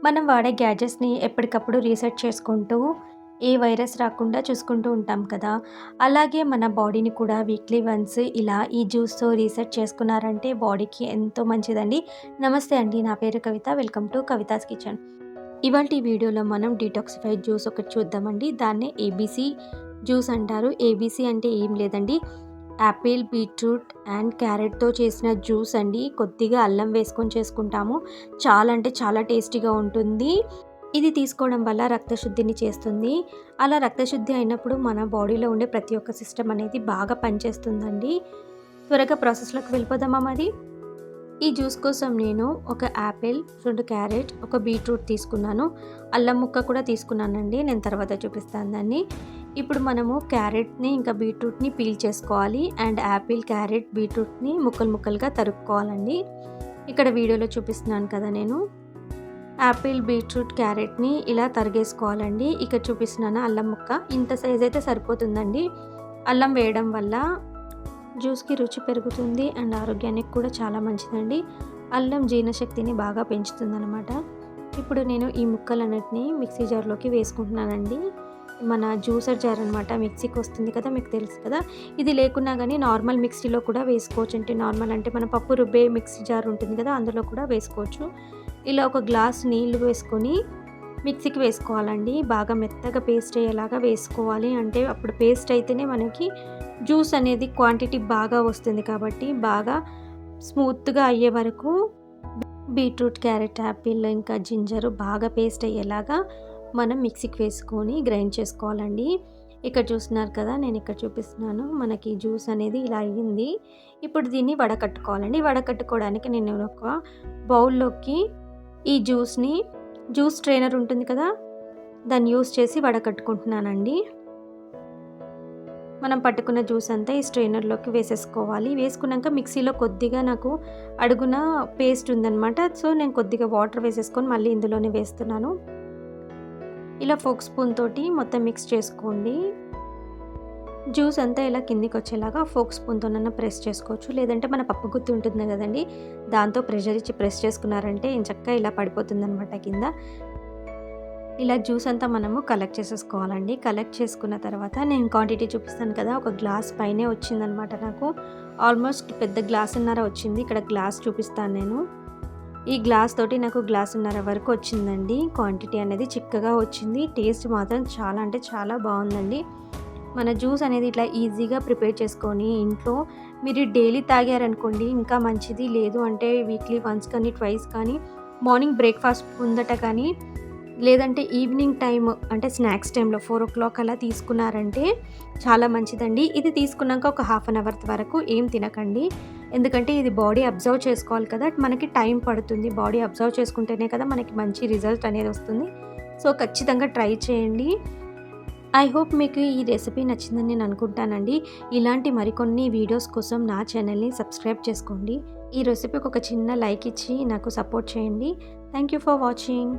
మనం వాడే గ్యాడ్జెట్స్‌ని ఎప్పటికప్పుడు రీసెట్ చేసుకుంటూ, ఏ వైరస్ రాకుండా చూసుకుంటూ ఉంటాం కదా! అలాగే మన బాడీని కూడా వీక్లీ వన్స్ ఇలా ఈ జ్యూస్‌తో రీసెట్ చేసుకున్నారంటే బాడీకి ఎంతో మంచిదండి. నమస్తే అండి. నా పేరు Kavitha. Welcome to Kavitha's kitchen. ఇవాల్టి వీడియోలో మనం డీటాక్సిఫైడ్ జ్యూస్ ఒకటి చూద్దామండి. దాన్నే ఏబీసీ జ్యూస్ అంటారు. ఏబీసీ అంటే ఏం లేదండి, యాపిల్, బీట్రూట్ అండ్ క్యారెట్‌తో చేసిన జ్యూస్ అండి. కొద్దిగా అల్లం వేసుకొని చేసుకుంటాము. చాలా అంటే చాలా టేస్టీగా ఉంటుంది. ఇది తీసుకోవడం వల్ల రక్తశుద్ధిని చేస్తుంది. అలా రక్తశుద్ధి అయినప్పుడు మన బాడీలో ఉండే ప్రతి ఒక్క సిస్టమ్ అనేది బాగా పనిచేస్తుందండి. త్వరగా ప్రాసెస్‌లోకి వెళ్ళిపోదామా మరి? ఈ జ్యూస్ కోసం నేను ఒక యాపిల్, 2 క్యారెట్, ఒక బీట్రూట్ తీసుకున్నాను. అల్లం ముక్క కూడా తీసుకున్నానండి. నేను తర్వాత చూపిస్తాను దాన్ని. ఇప్పుడు మనము క్యారెట్‌ని ఇంకా బీట్రూట్‌ని పీల్ చేసుకోవాలి. అండ్ యాపిల్, క్యారెట్, బీట్రూట్‌ని ముక్కలు ముక్కలుగా తరుక్కోవాలండి. ఇక్కడ వీడియోలో చూపిస్తున్నాను కదా నేను. యాపిల్, బీట్రూట్, క్యారెట్‌ని ఇలా తరిగేసుకోవాలండి. ఇక్కడ చూపిస్తున్నాను అల్లం ముక్క. ఇంత సైజ్ అయితే సరిపోతుందండి. అల్లం వేయడం వల్ల జ్యూస్‌కి రుచి పెరుగుతుంది అండ్ ఆరోగ్యానికి కూడా చాలా మంచిదండి. అల్లం జీర్ణశక్తిని బాగా పెంచుతుందనమాట. ఇప్పుడు నేను ఈ ముక్కలన్నిటిని మిక్సీ జార్‌లోకి వేసుకుంటున్నానండి. మన జ్యూసర్ జార్ అనమాట, మిక్సీకి వస్తుంది కదా, మీకు తెలుసు కదా. ఇది లేకున్నా కానీ నార్మల్ మిక్సీలో కూడా వేసుకోవచ్చు. అంటే నార్మల్ అంటే మన పప్పు రుబ్బే మిక్సీ జార్ ఉంటుంది కదా, అందులో కూడా వేసుకోవచ్చు. ఇలా ఒక గ్లాస్ నీళ్లు వేసుకొని మిక్సీకి వేసుకోవాలండి. బాగా మెత్తగా పేస్ట్ అయ్యేలాగా వేసుకోవాలి. అంటే అప్పుడు పేస్ట్ అయితేనే మనకి జ్యూస్ అనేది క్వాంటిటీ బాగా వస్తుంది కాబట్టి బాగా స్మూత్‌గా అయ్యే వరకు బీట్రూట్, క్యారెట్, యాపిల్ ఇంకా జింజర్ బాగా పేస్ట్ అయ్యేలాగా మనం మిక్సీకి వేసుకొని గ్రైండ్ చేసుకోవాలండి. ఇక్కడ చూస్తున్నారు కదా, నేను ఇక్కడ చూపిస్తున్నాను. మనకి జ్యూస్ అనేది ఇలా అయ్యింది. ఇప్పుడు దీన్ని వడకట్టుకోవాలండి. వడకట్టుకోవడానికి నేను ఒక బౌల్లోకి ఈ జ్యూస్ స్ట్రెయినర్ ఉంటుంది కదా, దాన్ని యూస్ చేసి వడకట్టుకుంటున్నానండి. మనం పట్టుకున్న జ్యూస్ అంతా ఈ స్ట్రెయినర్లోకి వేసేసుకోవాలి. వేసుకున్నాక మిక్సీలో కొద్దిగా నాకు అడుగున పేస్ట్ ఉందనమాట. సో నేను కొద్దిగా వాటర్ వేసేసుకొని మళ్ళీ ఇందులోనే వేస్తున్నాను. ఇలా ఫోక్ స్పూన్ తోటి మొత్తం మిక్స్ చేసుకోండి. జ్యూస్ అంతా ఇలా కిందికి వచ్చేలాగా ఫోక్ స్పూన్తోనన్నా ప్రెస్ చేసుకోవచ్చు. లేదంటే మన పప్పు గుత్తి ఉంటుంది కదండి, దాంతో ప్రెషర్ ఇచ్చి ప్రెస్ చేసుకున్నారంటే ఎంచక్కా ఇలా పడిపోతుందనమాట కింద. ఇలా జ్యూస్ అంతా మనము కలెక్ట్ చేసేసుకోవాలండి. కలెక్ట్ చేసుకున్న తర్వాత నేను క్వాంటిటీ చూపిస్తాను కదా, ఒక గ్లాస్ పైనే వచ్చిందనమాట నాకు. ఆల్మోస్ట్ పెద్ద గ్లాసున్నర వచ్చింది. ఇక్కడ గ్లాస్ చూపిస్తాను నేను. ఈ గ్లాస్ తోటి నాకు గ్లాసున్నర వరకు వచ్చిందండి. క్వాంటిటీ అనేది చిక్కగా వచ్చింది. టేస్ట్ మాత్రం చాలా అంటే చాలా బాగుందండి. మన జ్యూస్ అనేది ఇట్లా ఈజీగా ప్రిపేర్ చేసుకొని ఇంట్లో మీరు డైలీ తాగారనుకోండి ఇంకా మంచిది. లేదు అంటే వీక్లీ వన్స్ కానీ ట్వైస్ కానీ మార్నింగ్ బ్రేక్ఫాస్ట్ ముందట కానీ, లేదంటే ఈవినింగ్ టైమ్ అంటే స్నాక్స్ టైంలో 4 o'clock అలా తీసుకున్నారంటే చాలా మంచిదండి. ఇది తీసుకున్నాక ఒక హాఫ్ అన్ అవర్ వరకు ఏం తినకండి. ఎందుకంటే ఇది బాడీ అబ్జర్వ్ చేసుకోవాలి కదా, మనకి టైం పడుతుంది. బాడీ అబ్జర్వ్ చేసుకుంటేనే కదా మనకి మంచి రిజల్ట్ అనేది వస్తుంది. సో ఖచ్చితంగా ట్రై చేయండి. ఐ హోప్ మీకు ఈ రెసిపీ నచ్చిందని నేను అనుకుంటానండి. ఇలాంటి మరికొన్ని వీడియోస్ కోసం నా ఛానల్ని సబ్స్క్రైబ్ చేసుకోండి. ఈ రెసిపీకి ఒక చిన్న లైక్ ఇచ్చి నాకు సపోర్ట్ చేయండి. Thank you for watching.